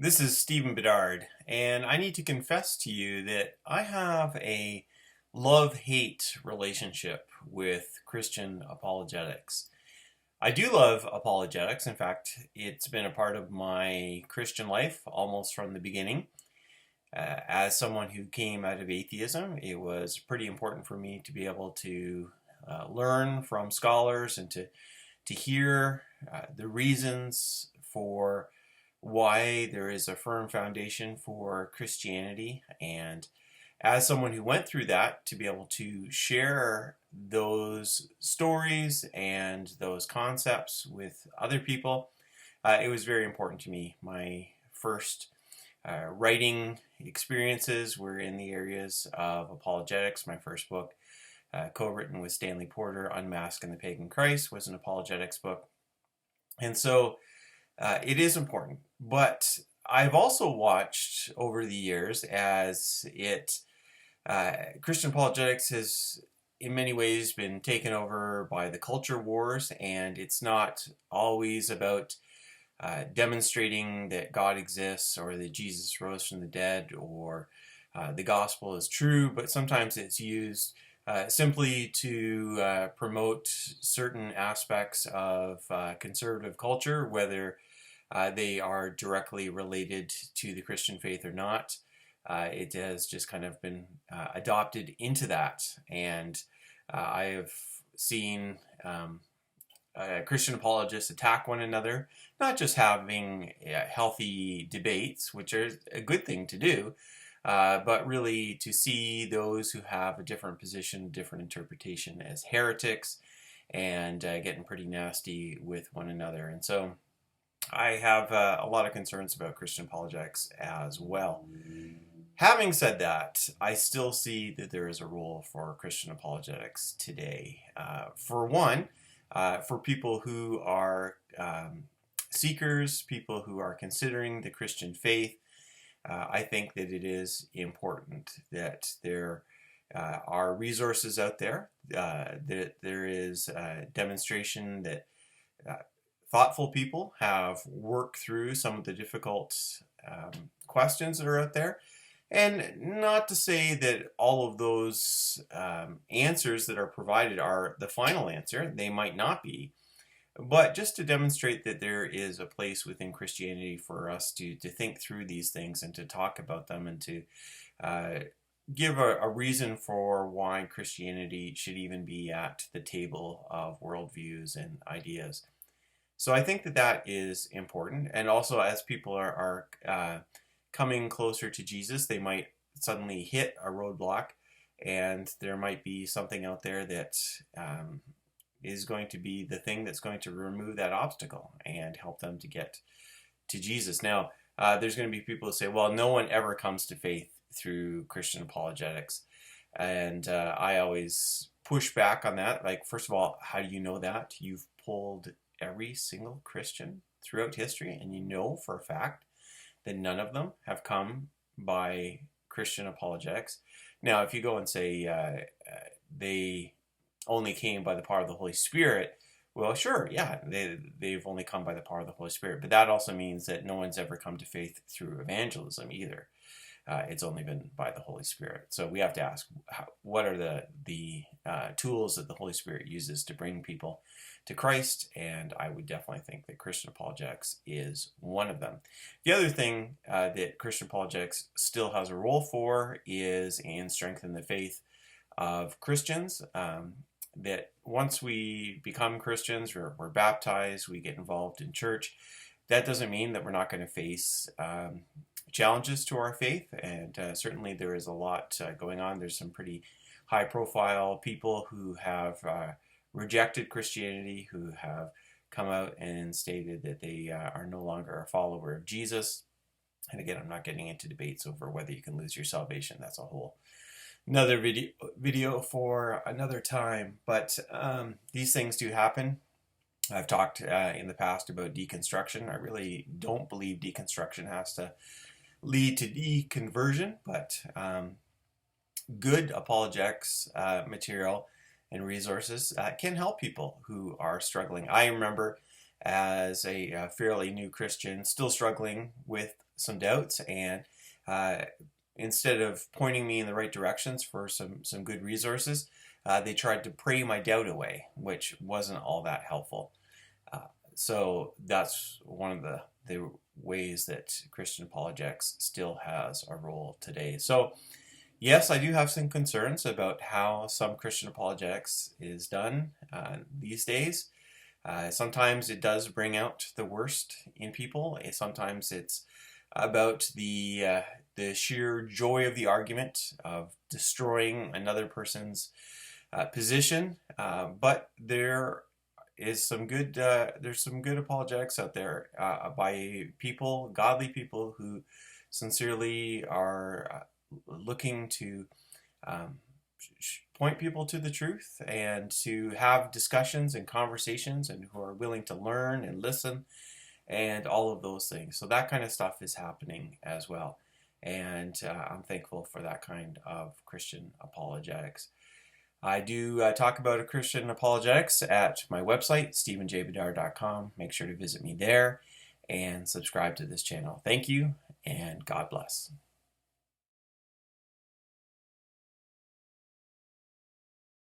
This is Stephen Bedard, and I need to confess to you that I have a love-hate relationship with Christian apologetics. I do love apologetics. In fact, it's been a part of my Christian life almost from the beginning. As someone who came out of atheism, it was pretty important for me to be able to learn from scholars and to hear the reasons for why there is a firm foundation for Christianity. And as someone who went through that, to be able to share those stories and those concepts with other people, it was very important to me. My first writing experiences were in the areas of apologetics. My first book, co-written with Stanley Porter, Unmasking the Pagan Christ, was an apologetics book. And so it is important. But I've also watched over the years as Christian apologetics has in many ways been taken over by the culture wars, and it's not always about demonstrating that God exists or that Jesus rose from the dead or the gospel is true, but sometimes it's used simply to promote certain aspects of conservative culture, whether they are directly related to the Christian faith or not. It has just kind of been adopted into that. And I have seen Christian apologists attack one another, not just having healthy debates, which are a good thing to do, but really to see those who have a different position, different interpretation as heretics, and getting pretty nasty with one another. And so I have a lot of concerns about Christian apologetics as well. Having said that, I still see that there is a role for Christian apologetics today. For one, for people who are seekers, people who are considering the Christian faith, I think that it is important that there are resources out there, that there is a demonstration that thoughtful people have worked through some of the difficult questions that are out there. And not to say that all of those answers that are provided are the final answer. They might not be. But just to demonstrate that there is a place within Christianity for us to think through these things and to talk about them and to give a reason for why Christianity should even be at the table of worldviews and ideas. So I think that that is important. And also, as people are coming closer to Jesus, they might suddenly hit a roadblock, and there might be something out there that is going to be the thing that's going to remove that obstacle and help them to get to Jesus. Now, there's going to be people who say, well, no one ever comes to faith through Christian apologetics. And I always push back on that. Like, first of all, how do you know that? You've pulled every single Christian throughout history, and you know for a fact that none of them have come by Christian apologetics. Now, if you go and say they only came by the power of the Holy Spirit, well, sure, yeah, they've only come by the power of the Holy Spirit, but that also means that no one's ever come to faith through evangelism either. It's only been by the Holy Spirit. So we have to ask, what are the tools that the Holy Spirit uses to bring people to Christ? And I would definitely think that Christian apologetics is one of them. The other thing that Christian apologetics still has a role for is in strengthening the faith of Christians. That once we become Christians, we're baptized, we get involved in church, that doesn't mean that we're not going to face challenges to our faith, and certainly there is a lot going on. There's some pretty high-profile people who have rejected Christianity, who have come out and stated that they are no longer a follower of Jesus. And again, I'm not getting into debates over whether you can lose your salvation. That's a whole another video for another time. But these things do happen. I've talked in the past about deconstruction. I really don't believe deconstruction has to lead to deconversion, but good apologetics material and resources can help people who are struggling. I remember as a fairly new Christian still struggling with some doubts, and instead of pointing me in the right directions for some good resources, they tried to pray my doubt away, which wasn't all that helpful. So that's one of the ways that Christian apologetics still has a role today. So yes, I do have some concerns about how some Christian apologetics is done these days. Sometimes it does bring out the worst in people. Sometimes it's about the sheer joy of the argument of destroying another person's position. But there's some good apologetics out there by people, godly people, who sincerely are looking to point people to the truth and to have discussions and conversations, and who are willing to learn and listen and all of those things. So that kind of stuff is happening as well. And I'm thankful for that kind of Christian apologetics. I do talk about Christian apologetics at my website, stephenjbedard.com. Make sure to visit me there and subscribe to this channel. Thank you, and God bless.